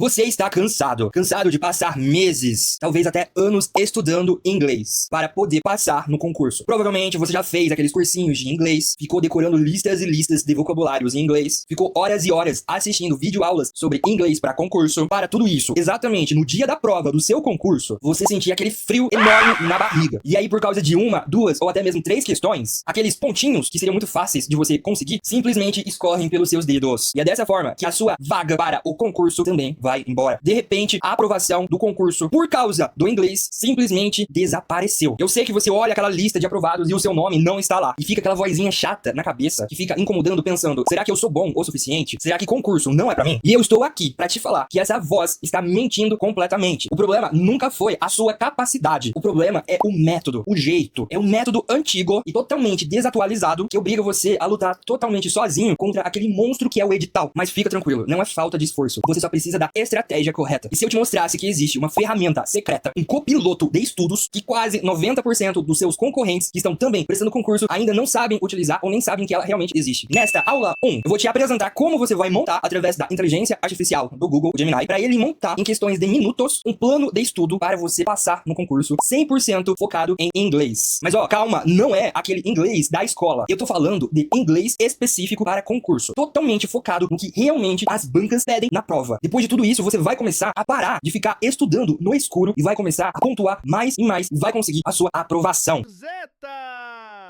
Você está cansado de passar meses, talvez até anos estudando inglês para poder passar no concurso. Provavelmente você já fez aqueles cursinhos de inglês, ficou decorando listas e listas de vocabulários em inglês, ficou horas e horas assistindo videoaulas sobre inglês para concurso. Para tudo isso, exatamente no dia da prova do seu concurso, você sentia aquele frio enorme na barriga. E aí, por causa de uma, duas ou até mesmo três questões, aqueles pontinhos que seriam muito fáceis de você conseguir, simplesmente escorrem pelos seus dedos. E é dessa forma que a sua vaga para o concurso também vai embora. De repente, a aprovação do concurso por causa do inglês simplesmente desapareceu. Eu sei que você olha aquela lista de aprovados e o seu nome não está lá. E fica aquela vozinha chata na cabeça que fica incomodando pensando, será que eu sou bom o suficiente? Será que concurso não é pra mim? E eu estou aqui pra te falar que essa voz está mentindo completamente. O problema nunca foi a sua capacidade. O problema é o método, o jeito. É um método antigo e totalmente desatualizado que obriga você a lutar totalmente sozinho contra aquele monstro que é o edital. Mas fica tranquilo, não é falta de esforço. Você só precisa da estratégia correta. E se eu te mostrasse que existe uma ferramenta secreta, um copiloto de estudos que quase 90% dos seus concorrentes que estão também prestando concurso ainda não sabem utilizar ou nem sabem que ela realmente existe. Nesta aula 1, eu vou te apresentar como você vai montar através da inteligência artificial do Google Gemini para ele montar em questões de minutos um plano de estudo para você passar no concurso 100% focado em inglês. Mas ó, calma, não é aquele inglês da escola. Eu tô falando de inglês específico para concurso, totalmente focado no que realmente as bancas pedem na prova. Depois de tudo isso, você vai começar a parar de ficar estudando no escuro e vai começar a pontuar mais e mais e vai conseguir a sua aprovação.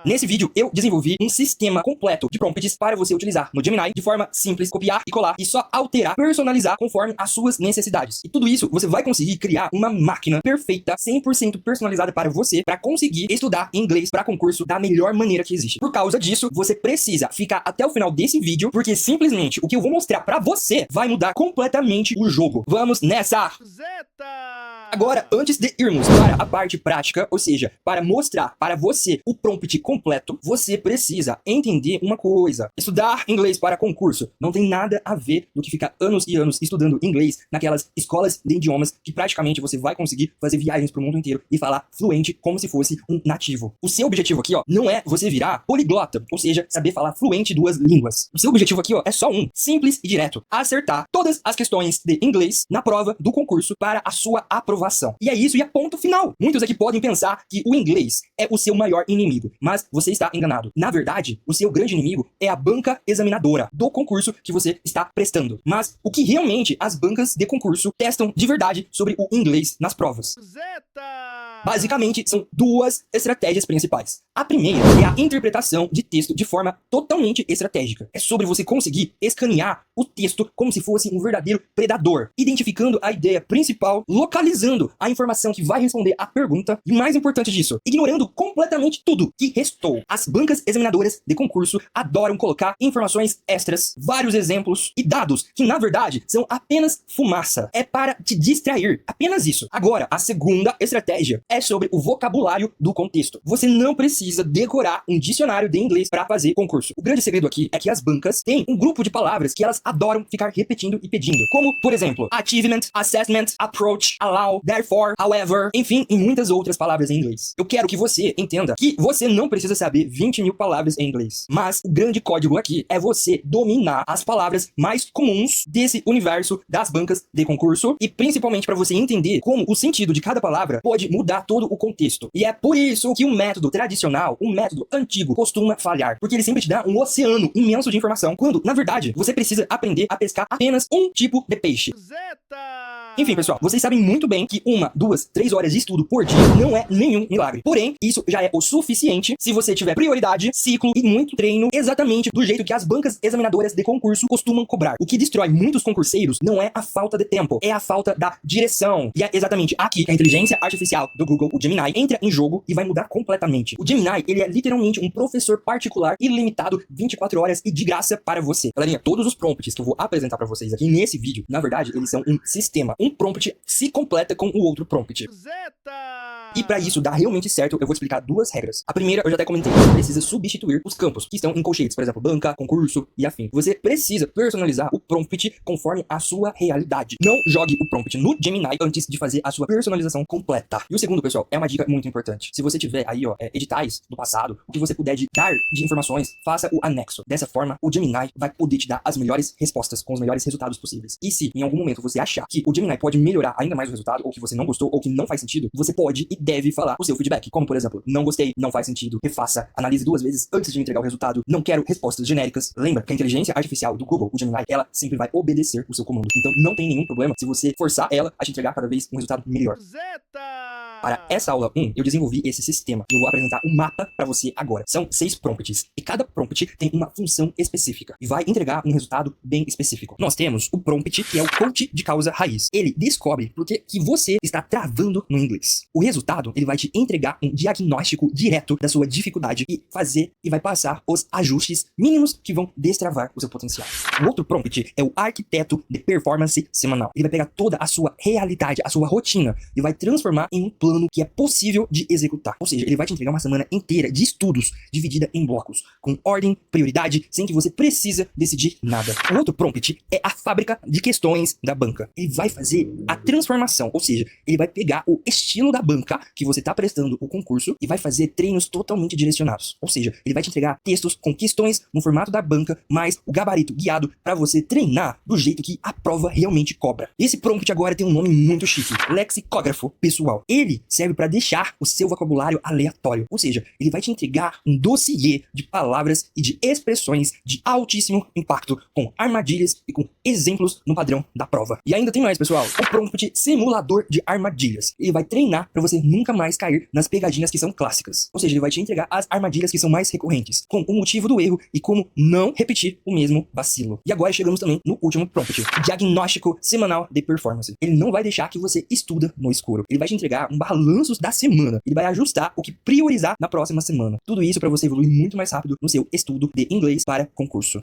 Nesse vídeo, eu desenvolvi um sistema completo de prompts para você utilizar no Gemini de forma simples, copiar e colar e só alterar, personalizar conforme as suas necessidades. E tudo isso você vai conseguir criar uma máquina perfeita, 100% personalizada para você, para conseguir estudar inglês para concurso da melhor maneira que existe. Por causa disso, você precisa ficar até o final desse vídeo, porque simplesmente o que eu vou mostrar para você vai mudar completamente o jogo. Vamos nessa! Agora, antes de irmos para a parte prática, ou seja, para mostrar para você o prompt completo, você precisa entender uma coisa. Estudar inglês para concurso não tem nada a ver do que ficar anos e anos estudando inglês naquelas escolas de idiomas que praticamente você vai conseguir fazer viagens pro mundo inteiro e falar fluente como se fosse um nativo. O seu objetivo aqui, ó, não é você virar poliglota, ou seja, saber falar fluente duas línguas. O seu objetivo aqui, ó, é só um, simples e direto. Acertar todas as questões de inglês na prova do concurso para a sua aprovação. E é isso, e é ponto final. Muitos aqui podem pensar que o inglês é o seu maior inimigo, mas você está enganado. Na verdade, o seu grande inimigo é a banca examinadora do concurso que você está prestando. Mas o que realmente as bancas de concurso testam de verdade sobre o inglês nas provas? Basicamente, são duas estratégias principais. A primeira é a interpretação de texto de forma totalmente estratégica. É sobre você conseguir escanear o texto como se fosse um verdadeiro predador, identificando a ideia principal, localizando a informação que vai responder à pergunta e, mais importante disso, ignorando completamente tudo que restou. As bancas examinadoras de concurso adoram colocar informações extras, vários exemplos e dados que, na verdade, são apenas fumaça. É para te distrair. Apenas isso. Agora, a segunda estratégia é sobre o vocabulário do contexto. Você não precisa decorar um dicionário de inglês para fazer concurso. O grande segredo aqui é que as bancas têm um grupo de palavras que elas adoram ficar repetindo e pedindo. Como, por exemplo, achievement, assessment, approach, allow, therefore, however, enfim, e muitas outras palavras em inglês. Eu quero que você entenda que você não precisa saber 20 mil palavras em inglês. Mas o grande código aqui é você dominar as palavras mais comuns desse universo das bancas de concurso e principalmente para você entender como o sentido de cada palavra pode mudar todo o contexto. E é por isso que um método tradicional, um método antigo, costuma falhar. Porque ele sempre te dá um oceano imenso de informação, quando, na verdade, você precisa aprender a pescar apenas um tipo de peixe. Enfim, pessoal, vocês sabem muito bem que 1, 2, 3 horas de estudo por dia não é nenhum milagre. Porém, isso já é o suficiente se você tiver prioridade, ciclo e muito treino exatamente do jeito que as bancas examinadoras de concurso costumam cobrar. O que destrói muitos concurseiros não é a falta de tempo, é a falta da direção. E é exatamente aqui que a inteligência artificial do Google, o Gemini, entra em jogo e vai mudar completamente. O Gemini, ele é literalmente um professor particular ilimitado, 24 horas e de graça para você. Galerinha, todos os prompts que eu vou apresentar para vocês aqui nesse vídeo, na verdade, eles são um sistema. Um prompt se completa com o outro prompt. E para isso dar realmente certo, eu vou te explicar duas regras. A primeira, eu já até comentei, você precisa substituir os campos que estão em colchetes, por exemplo, banca, concurso e afim. Você precisa personalizar o prompt conforme a sua realidade. Não jogue o prompt no Gemini antes de fazer a sua personalização completa. E o segundo, pessoal, é uma dica muito importante. Se você tiver aí, editais do passado, o que você puder dar de informações, faça o anexo. Dessa forma, o Gemini vai poder te dar as melhores respostas com os melhores resultados possíveis. E se em algum momento você achar que o Gemini pode melhorar ainda mais o resultado, ou que você não gostou, ou que não faz sentido, você pode e deve falar o seu feedback. Como, por exemplo, não gostei, não faz sentido, refaça, analise 2 vezes antes de entregar o resultado, não quero respostas genéricas. Lembra que a inteligência artificial do Google, o Gemini, ela sempre vai obedecer o seu comando. Então não tem nenhum problema se você forçar ela a te entregar cada vez um resultado melhor. Para essa aula 1, eu desenvolvi esse sistema e eu vou apresentar um mapa para você agora. São 6 prompts e cada prompt tem uma função específica e vai entregar um resultado bem específico. Nós temos o prompt que é o coach de causa raiz. Ele descobre por que você está travando no inglês. O resultado, ele vai te entregar um diagnóstico direto da sua dificuldade e vai passar os ajustes mínimos que vão destravar o seu potencial. O outro prompt é o arquiteto de performance semanal. Ele vai pegar toda a sua realidade, a sua rotina e vai transformar em um plano que é possível de executar. Ou seja, ele vai te entregar uma semana inteira de estudos dividida em blocos, com ordem, prioridade, sem que você precisa decidir nada. O outro prompt é a fábrica de questões da banca. Ele vai fazer a transformação, ou seja, ele vai pegar o estilo da banca que você está prestando o concurso e vai fazer treinos totalmente direcionados. Ou seja, ele vai te entregar textos com questões no formato da banca, mais o gabarito guiado para você treinar do jeito que a prova realmente cobra. Esse prompt agora tem um nome muito chique, lexicógrafo pessoal. Ele serve para deixar o seu vocabulário aleatório, ou seja, ele vai te entregar um dossiê de palavras e de expressões de altíssimo impacto, com armadilhas e com exemplos no padrão da prova. E ainda tem mais, pessoal, o prompt simulador de armadilhas. Ele vai treinar para você nunca mais cair nas pegadinhas que são clássicas, ou seja, ele vai te entregar as armadilhas que são mais recorrentes, com o motivo do erro e como não repetir o mesmo vacilo. E agora chegamos também no último prompt, o diagnóstico semanal de performance. Ele não vai deixar que você estuda no escuro, ele vai te entregar um balanço da semana, ele vai ajustar o que priorizar na próxima semana. Tudo isso para você evoluir muito mais rápido no seu estudo de inglês para concurso.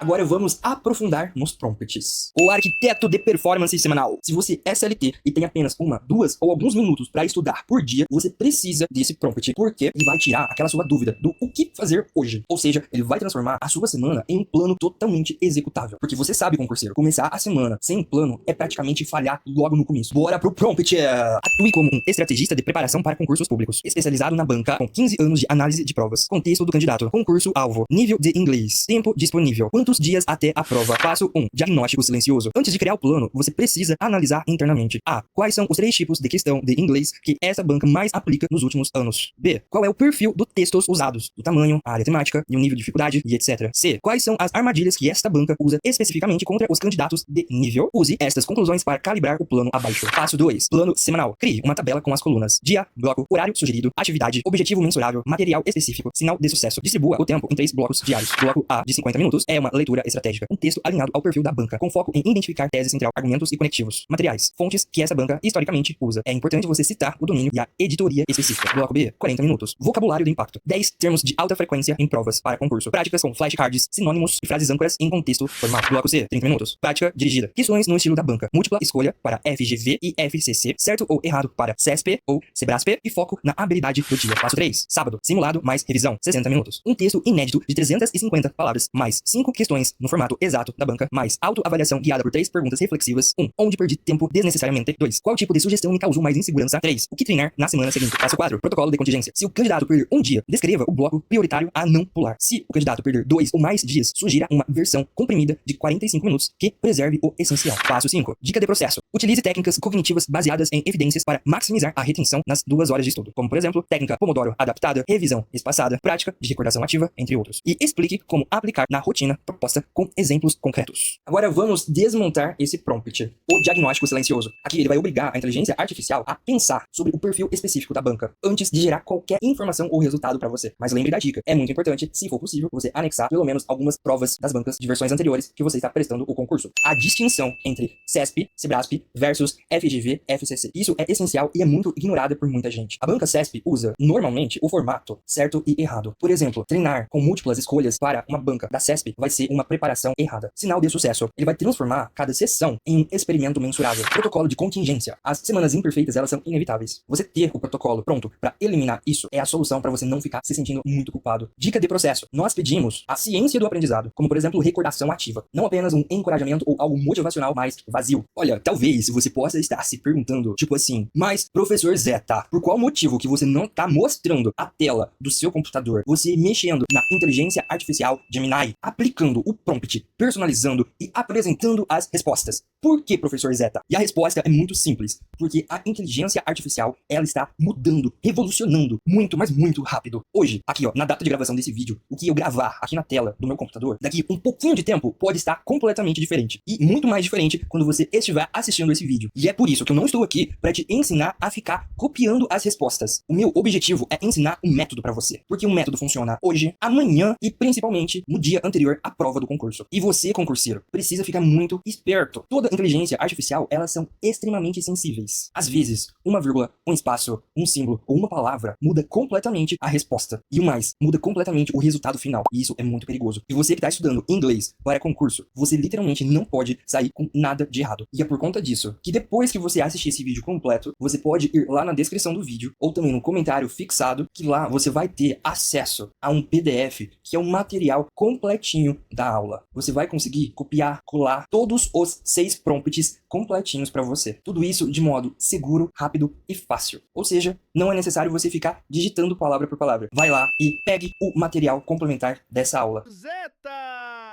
Agora vamos aprofundar nos prompts. O arquiteto de performance semanal. Se você é SLT e tem apenas 1, 2 ou alguns minutos para estudar por dia, você precisa desse prompt, porque ele vai tirar aquela sua dúvida do o que fazer hoje. Ou seja, ele vai transformar a sua semana em um plano totalmente executável. Porque você sabe, concurseiro, começar a semana sem um plano é praticamente falhar logo no começo. Bora pro prompt! Atue como um estrategista de preparação para concursos públicos, especializado na banca, com 15 anos de análise de provas. Contexto do candidato. Concurso-alvo. Nível de inglês. Tempo disponível. Quantos dias até a prova? Passo 1. Diagnóstico silencioso. Antes de criar o plano, você precisa analisar internamente. A. Quais são os 3 tipos de questão de inglês que essa banca mais aplica nos últimos anos? B. Qual é o perfil dos textos usados? O tamanho, a área temática e o nível de dificuldade e etc. C. Quais são as armadilhas que esta banca usa especificamente contra os candidatos de nível? Use estas conclusões para calibrar o plano abaixo. Passo 2. Plano semanal. Crie uma tabela com as colunas: dia, bloco, horário sugerido, atividade, objetivo mensurável, material específico, sinal de sucesso. Distribua o tempo em 3 blocos diários. Bloco A, de 50 minutos, é uma leitura estratégica. Um texto alinhado ao perfil da banca, com foco em identificar tese central, argumentos e conectivos. Materiais, fontes que essa banca historicamente usa. É importante você citar o domínio e a editoria específica. Bloco B, 40 minutos. Vocabulário de impacto. 10 termos de alta frequência em provas para concurso. Práticas com flashcards, sinônimos e frases âncoras em contexto formal. Bloco C, 30 minutos. Prática dirigida. Questões no estilo da banca. Múltipla escolha para FGV e FCC. Certo ou errado para CESP ou SEBRASP e foco na habilidade do dia. Passo 3. Sábado. Simulado mais revisão. 60 minutos. Um texto inédito de 350 palavras, mais 5 questões no formato exato da banca, mais autoavaliação guiada por 3 perguntas reflexivas. 1. Onde perdi tempo desnecessariamente? 2. Qual tipo de sugestão me causou mais insegurança? 3. O que treinar na semana seguinte? Passo 4. Protocolo de contingência. Se o candidato perder um dia, descreva o bloco prioritário a não pular. Se o candidato perder 2 ou mais dias, sugira uma versão comprimida de 45 minutos que preserve o essencial. Passo 5. Dica de processo. Utilize técnicas cognitivas baseadas em evidências para maximizar a retenção nas 2 horas de estudo, como por exemplo, técnica Pomodoro adaptada, revisão espaçada, prática de recordação ativa, entre outros. E explique como aplicar na rotina proposta com exemplos concretos. Agora vamos desmontar esse prompt, o diagnóstico silencioso. Aqui ele vai obrigar a inteligência artificial a pensar sobre o perfil específico da banca antes de gerar qualquer informação ou resultado para você. Mas lembre da dica, é muito importante, se for possível, você anexar pelo menos algumas provas das bancas de versões anteriores que você está prestando o concurso. A distinção entre CESP, SEBRASP CESP versus FGV, FCC. Isso é essencial e é muito ignorado por muita gente. A banca CESP usa, normalmente, o formato certo e errado. Por exemplo, treinar com múltiplas escolhas para uma banca da CESP vai ser uma preparação errada. Sinal de sucesso. Ele vai transformar cada sessão em um experimento mensurável. Protocolo de contingência. As semanas imperfeitas, elas são inevitáveis. Você ter o protocolo pronto para eliminar isso é a solução para você não ficar se sentindo muito culpado. Dica de processo. Nós pedimos a ciência do aprendizado, como por exemplo, recordação ativa. Não apenas um encorajamento ou algo motivacional mais vazio. Olha, talvez você possa estar se perguntando, tipo assim, mas professor Zeta, por qual motivo que você não está mostrando a tela do seu computador, você mexendo na inteligência artificial Gemini, aplicando o prompt, personalizando e apresentando as respostas? Por que, professor Zeta? E a resposta é muito simples, porque a inteligência artificial, ela está mudando, revolucionando muito, mas muito rápido. Hoje, aqui ó, na data de gravação desse vídeo, o que eu gravar aqui na tela do meu computador, daqui um pouquinho de tempo, pode estar completamente diferente. E muito mais diferente quando você estiver assistindo esse vídeo. E é por isso que eu não estou aqui para te ensinar a ficar copiando as respostas. O meu objetivo é ensinar um método para você. Porque o método funciona hoje, amanhã e principalmente no dia anterior à prova do concurso. E você, concurseiro, precisa ficar muito esperto. Toda inteligência artificial, elas são extremamente sensíveis. Às vezes, uma vírgula, um espaço, um símbolo ou uma palavra muda completamente a resposta. E o mais, muda completamente o resultado final. E isso é muito perigoso. E você que está estudando inglês para concurso, você literalmente não pode sair com nada de errado. E é por conta disso que depois que você assistir esse vídeo completo, você pode ir lá na descrição do vídeo ou também no comentário fixado, que lá você vai ter acesso a um PDF que é um material completinho da aula. Você vai conseguir copiar, colar todos os 6 prompts completinhos para você. Tudo isso de modo seguro, rápido e fácil. Ou seja, não é necessário você ficar digitando palavra por palavra. Vai lá e pegue o material complementar dessa aula.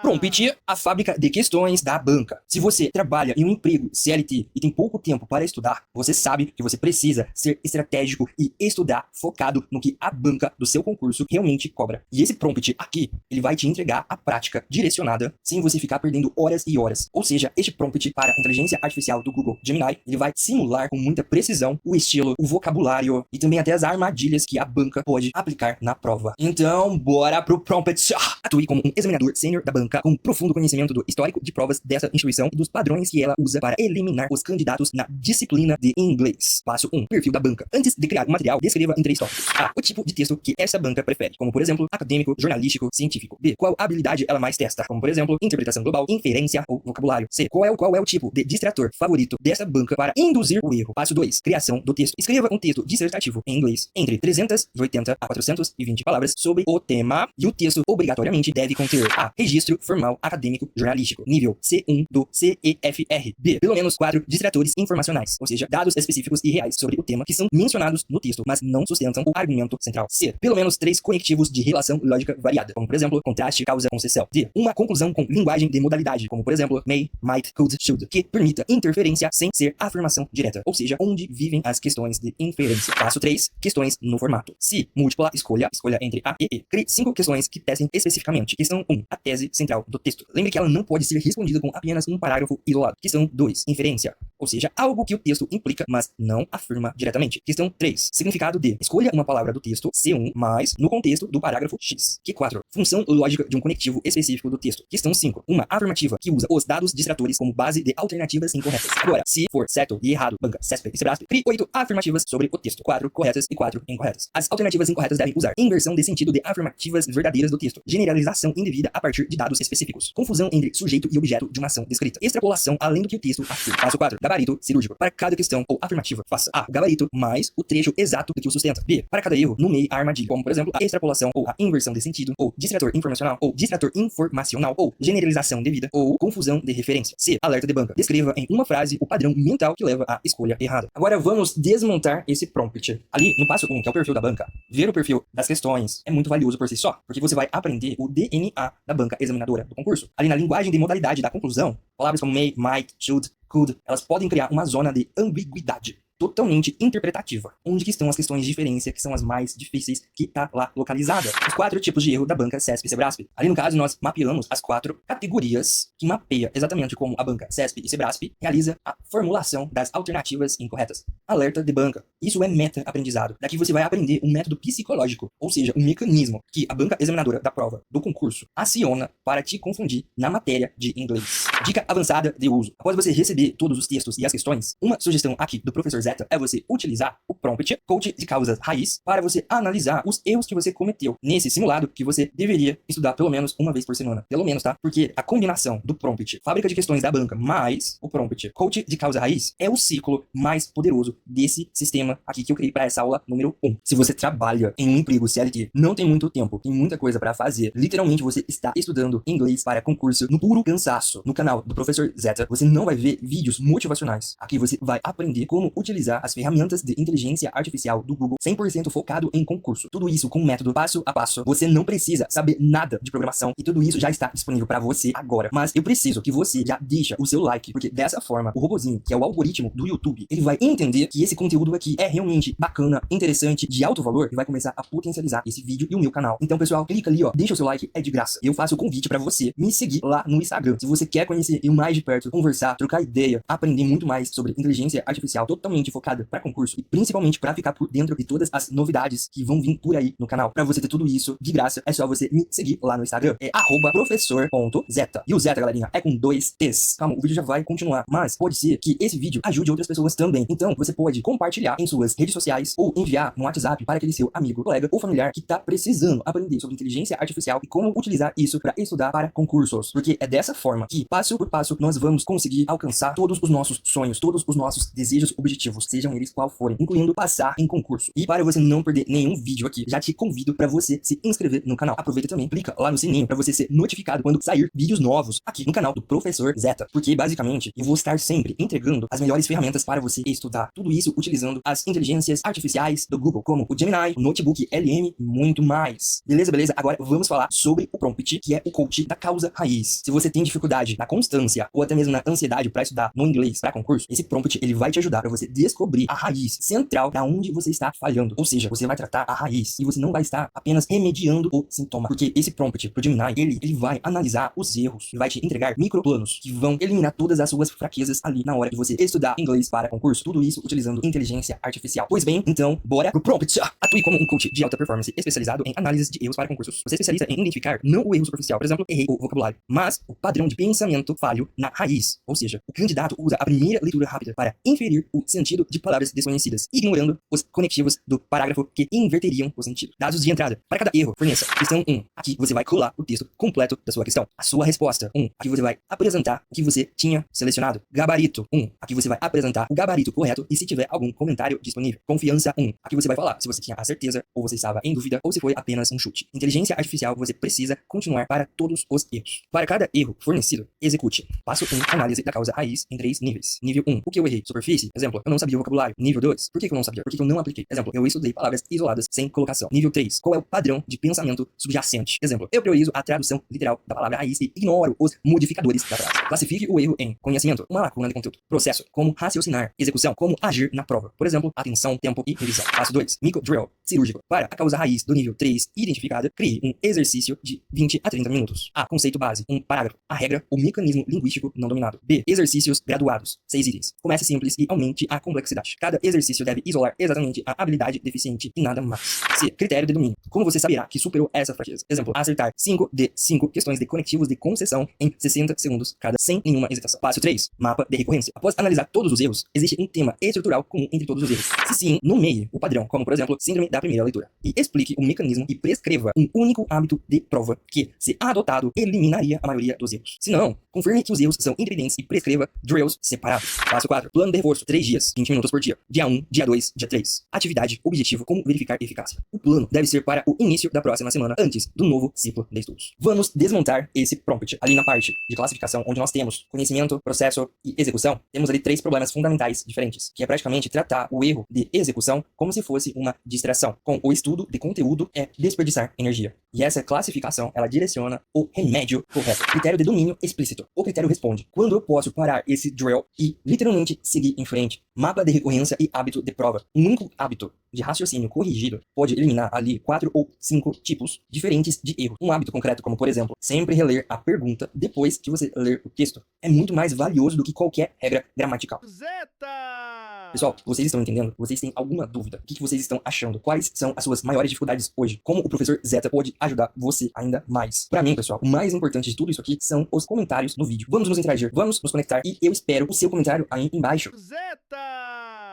Prompt, a fábrica de questões da banca. Se você trabalha em um emprego CLT e tem pouco tempo para estudar, você sabe que você precisa ser estratégico e estudar focado no que a banca do seu concurso realmente cobra. E esse prompt aqui, ele vai te entregar a prática direcionada sem você ficar perdendo horas e horas. Ou seja, este prompt para a inteligência artificial do Google Gemini, ele vai simular com muita precisão o estilo, o vocabulário e também até as armadilhas que a banca pode aplicar na prova. Então, bora pro prompt. Atue como um examinador sênior da banca com profundo conhecimento do histórico de provas dessa instituição e dos padrões que ela usa para eliminar os candidatos na disciplina de inglês. Passo 1. Perfil da banca. Antes de criar um material, descreva em 3 tópicos. A. O tipo de texto que essa banca prefere, como por exemplo, acadêmico, jornalístico, científico. B. Qual habilidade ela mais testa, como por exemplo, interpretação global, inferência ou vocabulário. C. Qual é o tipo de distrator favorito dessa banca para induzir o erro. Passo 2. Criação do texto. Escreva um texto dissertativo em inglês entre 380 a 420 palavras sobre o tema e o texto obrigatoriamente deve conter a. Registro formal acadêmico jornalístico, nível C1 do CEFR. B. Pelo menos 4 distratores informacionais, ou seja, dados específicos e reais sobre o tema que são mencionados no texto, mas não sustentam o argumento central. C. Pelo menos 3 conectivos de relação lógica variada, como por exemplo, contraste, causa, concessão. D. Uma conclusão com linguagem de modalidade, como por exemplo, may, might, could, should, que permita interferência sem ser afirmação direta, ou seja, onde vivem as questões de inferência. Passo 3. Questões no formato. Se múltipla escolha entre A e E. Crie 5 questões que testem especificamente. Questão 1. A tese central do texto. Lembre que ela não pode ser respondida com apenas um parágrafo isolado. Questão 2. Inferência. Ou seja, algo que o texto implica, mas não afirma diretamente. Questão 3. Significado de. Escolha uma palavra do texto C1 mais no contexto do parágrafo X. Q4. Função lógica de um conectivo específico do texto. Questão 5. Uma afirmativa que usa os dados distratores como base de alternativas incorretas. Agora, se for certo e errado, banca, CESP e SEBRASP, crie 8 afirmativas sobre o texto. 4 corretas e 4 incorretas. As alternativas incorretas devem usar inversão de sentido de afirmativas verdadeiras do texto. Generalização indevida a partir de dados específicos. Confusão entre sujeito e objeto de uma ação descrita. Extrapolação além do que o texto afirma. Passo 4. Gabarito cirúrgico. Para cada questão ou afirmativa, faça A. O gabarito mais o trecho exato do que o sustenta. B. Para cada erro, nomeie a armadilha, como por exemplo, a extrapolação ou a inversão de sentido, ou distrator informacional, ou distrator informacional, ou generalização devida, ou confusão de referência. C. Alerta de banca. Descreva em uma frase o padrão mental que leva à escolha errada. Agora vamos desmontar esse prompt. Ali no passo 1, que é o perfil da banca, ver o perfil das questões é muito valioso por si só, porque você vai aprender o DNA da banca examinadora do concurso. Ali na linguagem de modalidade da conclusão, palavras como may, might, should, could, elas podem criar uma zona de ambiguidade totalmente interpretativa, onde que estão as questões de diferença, que são as mais difíceis, que tá lá localizada. Os 4 tipos de erro da banca CESP e SEBRASP. Ali no caso, nós mapeamos as 4 categorias que mapeia exatamente como a banca CESP e SEBRASP realiza a formulação das alternativas incorretas. alerta de banca. Isso é meta-aprendizado. Daqui você vai aprender um método psicológico, ou seja, um mecanismo que a banca examinadora da prova do concurso aciona para te confundir na matéria de inglês. Dica avançada de uso. Após você receber todos os textos e as questões, uma sugestão aqui do professor Zeta é você utilizar o prompt coach de causas raiz para você analisar os erros que você cometeu nesse simulado que você deveria estudar pelo menos uma vez por semana. Pelo menos, tá? Porque a combinação do prompt fábrica de questões da banca mais o prompt coach de causa raiz é o ciclo mais poderoso desse sistema aqui que eu criei para essa aula número 1. Se você trabalha em um emprego CLT, não tem muito tempo, tem muita coisa para fazer, literalmente você está estudando inglês para concurso no puro cansaço. No canal do professor Zeta, você não vai ver vídeos motivacionais. Aqui você vai aprender como utilizar as ferramentas de inteligência artificial do Google 100% focado em concurso. Tudo isso com um método passo a passo. Você não precisa saber nada de programação e tudo isso já está disponível para você agora. Mas eu preciso que você já deixa o seu like, porque dessa forma o robozinho, que é o algoritmo do YouTube, ele vai entender que esse conteúdo aqui é realmente bacana, interessante, de alto valor e vai começar a potencializar esse vídeo e o meu canal. Então, pessoal, clica ali, ó, deixa o seu like, é de graça. Eu faço o convite pra você me seguir lá no Instagram. Se você quer conhecer eu mais de perto, conversar, trocar ideia, aprender muito mais sobre inteligência artificial totalmente focada pra concurso e principalmente pra ficar por dentro de todas as novidades que vão vir por aí no canal. Pra você ter tudo isso de graça, é só você me seguir lá no Instagram. É @professor.zeta. E o Zeta, galerinha, é com 2 T's. Calma, o vídeo já vai continuar, mas pode ser que esse vídeo ajude outras pessoas também. Então, você pode compartilhar em suas redes sociais ou enviar no WhatsApp para aquele seu amigo, colega ou familiar que tá precisando aprender sobre inteligência artificial e como utilizar isso para estudar para concursos. Porque é dessa forma que, passo por passo, nós vamos conseguir alcançar todos os nossos sonhos, todos os nossos desejos objetivos, sejam eles qual forem, incluindo passar em concurso. E para você não perder nenhum vídeo aqui, já te convido para você se inscrever no canal. Aproveita também, clica lá no sininho para você ser notificado quando sair vídeos novos aqui no canal do Professor Zeta. Porque, basicamente, eu vou estar sempre entregando as melhores ferramentas para você estudar. Tudo isso utilizando as inteligências artificiais do Google, como o Gemini, o Notebook LM e muito mais. Beleza, beleza? Agora vamos falar sobre o prompt, que é o coach da causa raiz. Se você tem dificuldade na constância ou até mesmo na ansiedade para estudar no inglês para concurso, esse prompt ele vai te ajudar para você descobrir a raiz central da onde você está falhando. Ou seja, você vai tratar a raiz e você não vai estar apenas remediando o sintoma. Porque esse prompt pro Gemini, ele vai analisar os erros e vai te entregar microplanos que vão eliminar todas as suas fraquezas ali na hora de você estudar inglês para concurso. Tudo isso utilizando inteligência artificial. Pois bem, então, bora pro prompt. Atue como um coach de alta performance especializado em análise de erros para concursos. Você é especialista em identificar não o erro superficial, por exemplo, errei o vocabulário, mas o padrão de pensamento falho na raiz. Ou seja, o candidato usa a primeira leitura rápida para inferir o sentido de palavras desconhecidas, ignorando os conectivos do parágrafo que inverteriam o sentido. Dados de entrada. Para cada erro, forneça. Questão 1. Aqui você vai colar o texto completo da sua questão. A sua resposta. 1. Aqui você vai apresentar o que você tinha selecionado. Gabarito. 1. Aqui você vai apresentar o gabarito correto e se tiver algum comentário disponível. Confiança 1. Aqui você vai falar se você tinha a certeza ou você estava em dúvida ou se foi apenas um chute. Inteligência artificial, você precisa continuar para todos os erros. Para cada erro fornecido, execute. Passo 1. Análise da causa raiz em 3 níveis. Nível 1. O que eu errei? Superfície. Exemplo, eu não sabia o vocabulário. Nível 2. Por que eu não sabia? Porque eu não apliquei. Exemplo, eu estudei palavras isoladas sem colocação. Nível 3. Qual é o padrão de pensamento subjacente? Exemplo, eu priorizo a tradução literal da palavra raiz e ignoro os modificadores da frase. Classifique o erro em conhecimento, uma lacuna de conteúdo. Processo, como raciocinar. Execução, como agir na prova. Por exemplo, atenção, tempo e revisão. Passo 2. Micro drill, cirúrgico. Para a causa raiz do nível 3 identificada, crie um exercício de 20 a 30 minutos. A. Conceito base, um parágrafo. A regra, o mecanismo linguístico não dominado. B. Exercícios graduados, 6 itens. Comece simples e aumente a complexidade. Cada exercício deve isolar exatamente a habilidade deficiente e nada mais. C. Critério de domínio. Como você saberá que superou essa fraqueza? Exemplo, acertar 5 de 5 questões de conectivos de concessão em 60 segundos cada, sem nenhuma hesitação. Passo 3. Mapa de recorrência. Após analisar todos os erros, existe um tema estrutural comum entre todos os erros. Se sim, nomeie o padrão, como por exemplo, síndrome da primeira leitura. E explique o mecanismo e prescreva um único hábito de prova que, se adotado, eliminaria a maioria dos erros. Se não, confirme que os erros são ingredientes e prescreva drills separados. Passo 4. Plano de reforço. 3 dias, 20 minutos por dia. Dia 1, dia 2, dia 3. Atividade, objetivo, como verificar eficácia. O plano deve ser para o início da próxima semana, antes do novo ciclo de estudos. Vamos desmontar esse prompt. Ali na parte de classificação, onde nós temos conhecimento, processo e execução, temos ali 3 problemas fundamentais diferentes, que é praticamente tratar o erro de execução como se fosse uma distração. Com o estudo de conteúdo é desperdiçar energia. E essa classificação, ela direciona o remédio correto. Critério de domínio explícito. O critério responde: quando eu posso parar esse drill e literalmente seguir em frente? Mapa de recorrência e hábito de prova. Um único hábito de raciocínio corrigido pode eliminar ali 4 ou 5 tipos diferentes de erro. Um hábito concreto, como por exemplo, sempre reler a pergunta depois que você ler o texto, é muito mais valioso do que qualquer regra gramatical. Zeta! Pessoal, vocês estão entendendo? Vocês têm alguma dúvida? O que vocês estão achando? Quais são as suas maiores dificuldades hoje? Como o professor Zeta pode ajudar você ainda mais? Pra mim, pessoal, o mais importante de tudo isso aqui são os comentários no vídeo. Vamos nos interagir, vamos nos conectar e eu espero o seu comentário aí embaixo.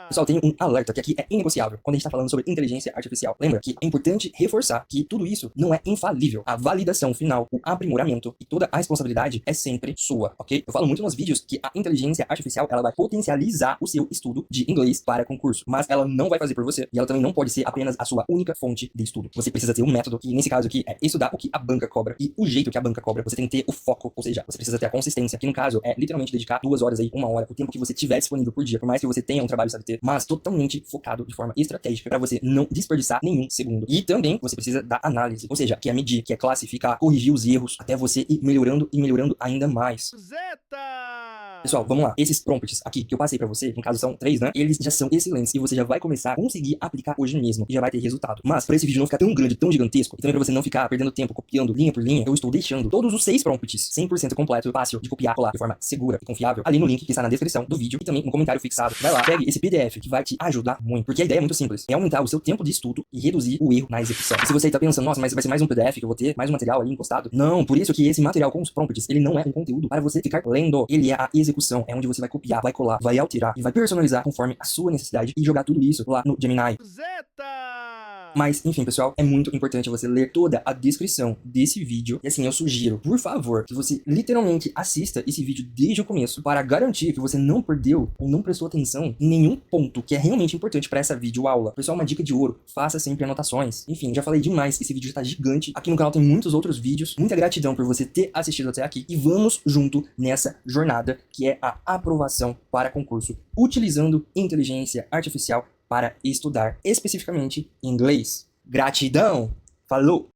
Pessoal, tem um alerta que aqui é inegociável quando a gente tá falando sobre inteligência artificial. Lembra que é importante reforçar que tudo isso não é infalível. A validação final, o aprimoramento e toda a responsabilidade é sempre sua, ok? Eu falo muito nos vídeos que a inteligência artificial, ela vai potencializar o seu estudo de inglês para concurso, mas ela não vai fazer por você e ela também não pode ser apenas a sua única fonte de estudo. Você precisa ter um método que, nesse caso aqui, é estudar o que a banca cobra e o jeito que a banca cobra. Você tem que ter o foco, ou seja, você precisa ter a consistência, que no caso é literalmente dedicar 2 horas aí, 1 hora, o tempo que você tiver disponível por dia, por mais que você tenha um trabalho CLT, mas totalmente focado de forma estratégica para você não desperdiçar nenhum segundo. E também você precisa da análise, ou seja, que é medir, que é classificar, corrigir os erros, até você ir melhorando e melhorando ainda mais. Pessoal, vamos lá. Esses prompts aqui que eu passei pra você, no caso são 3, né? Eles já são excelentes e você já vai começar a conseguir aplicar hoje mesmo e já vai ter resultado. Mas pra esse vídeo não ficar tão grande, tão gigantesco, e também pra você não ficar perdendo tempo copiando linha por linha, eu estou deixando todos os 6 prompts 100% completo, fácil de copiar, colar de forma segura e confiável ali no link que está na descrição do vídeo e também no comentário fixado. Vai lá, pegue esse PDF que vai te ajudar muito, porque a ideia é muito simples. É aumentar o seu tempo de estudo e reduzir o erro na execução. E se você tá pensando, nossa, mas vai ser mais um PDF que eu vou ter, mais um material ali encostado. Não, por isso que esse material com os prompts, ele não é um conteúdo para você ficar lendo. Ele é a execução, é onde você vai copiar, vai colar, vai alterar e vai personalizar conforme a sua necessidade e jogar tudo isso lá no Gemini. Mas, enfim, pessoal, é muito importante você ler toda a descrição desse vídeo. E assim, eu sugiro, por favor, que você literalmente assista esse vídeo desde o começo para garantir que você não perdeu ou não prestou atenção em nenhum ponto que é realmente importante para essa videoaula. Pessoal, uma dica de ouro, faça sempre anotações. Enfim, já falei demais, esse vídeo está gigante. Aqui no canal tem muitos outros vídeos. Muita gratidão por você ter assistido até aqui. E vamos junto nessa jornada que é a aprovação para concurso, utilizando inteligência artificial para estudar especificamente inglês. Gratidão! Falou!